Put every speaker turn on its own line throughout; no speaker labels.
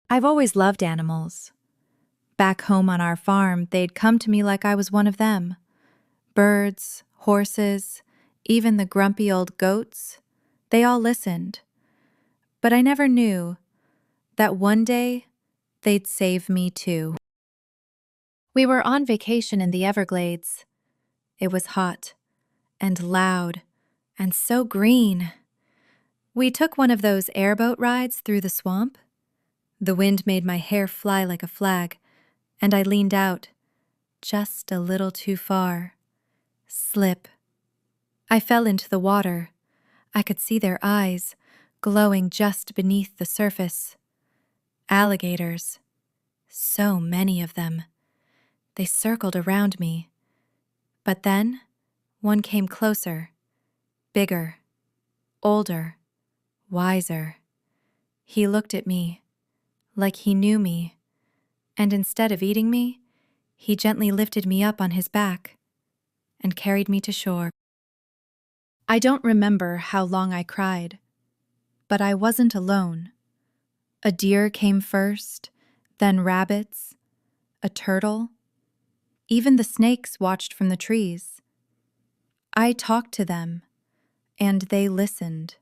I've always loved animals. Back home on our farm, they'd come to me like I was one of them. Birds, horses, even the grumpy old goats, they all listened. But I never knew that one day they'd save me too. We were on vacation in the Everglades. It was hot and loud and so green. We took one of those airboat rides through the swamp. The wind made my hair fly like a flag, and I leaned out, just a little too far. Slip. I fell into the water. I could see their eyes, glowing just beneath the surface. Alligators. So many of them. They circled around me. But then, one came closer, bigger, older, wiser. He looked at me, like he knew me, and instead of eating me, he gently lifted me up on his back and carried me to shore. I don't remember how long I cried, but I wasn't alone. A deer came first, then rabbits, a turtle. Even the snakes watched from the trees. I talked to them, and they listened.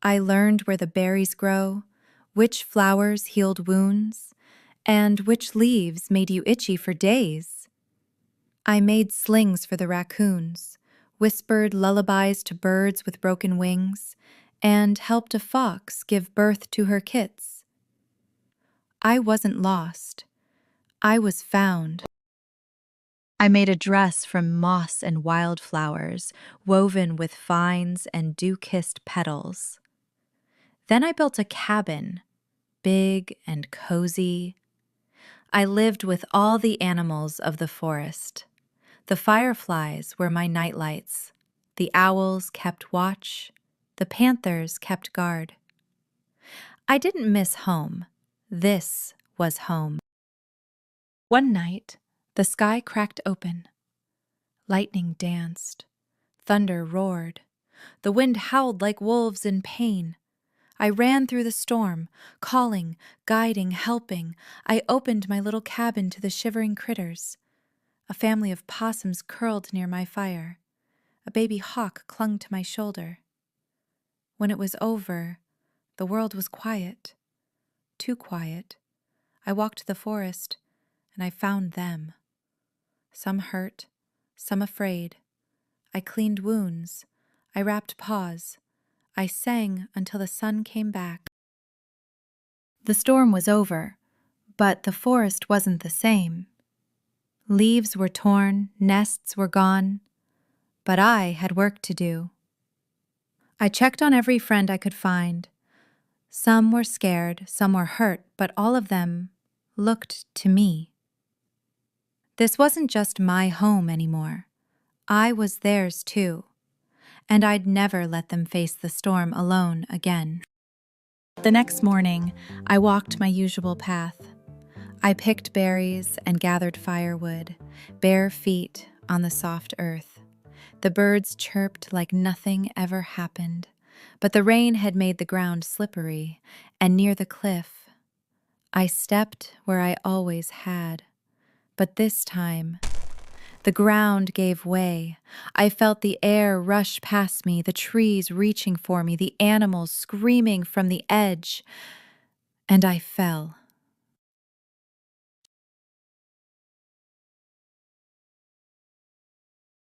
I learned where the berries grow, which flowers healed wounds, and which leaves made you itchy for days. I made slings for the raccoons, whispered lullabies to birds with broken wings, and helped a fox give birth to her kits. I wasn't lost. I was found. I made a dress from moss and wildflowers, woven with vines and dew-kissed petals. Then I built a cabin, big and cozy. I lived with all the animals of the forest. The fireflies were my nightlights. The owls kept watch. The panthers kept guard. I didn't miss home. This was home. One night, the sky cracked open. Lightning danced. Thunder roared. The wind howled like wolves in pain. I ran through the storm, calling, guiding, helping. I opened my little cabin to the shivering critters. A family of possums curled near my fire. A baby hawk clung to my shoulder. When it was over, the world was quiet. Too quiet. I walked the forest, and I found them. Some hurt, some afraid. I cleaned wounds. I wrapped paws. I sang until the sun came back. The storm was over, but the forest wasn't the same. Leaves were torn, nests were gone, but I had work to do. I checked on every friend I could find. Some were scared, some were hurt, but all of them looked to me. This wasn't just my home anymore. I was theirs too, and I'd never let them face the storm alone again. The next morning, I walked my usual path. I picked berries and gathered firewood, bare feet on the soft earth. The birds chirped like nothing ever happened, but the rain had made the ground slippery, and near the cliff, I stepped where I always had. But this time, the ground gave way. I felt the air rush past me, the trees reaching for me, the animals screaming from the edge, and I fell.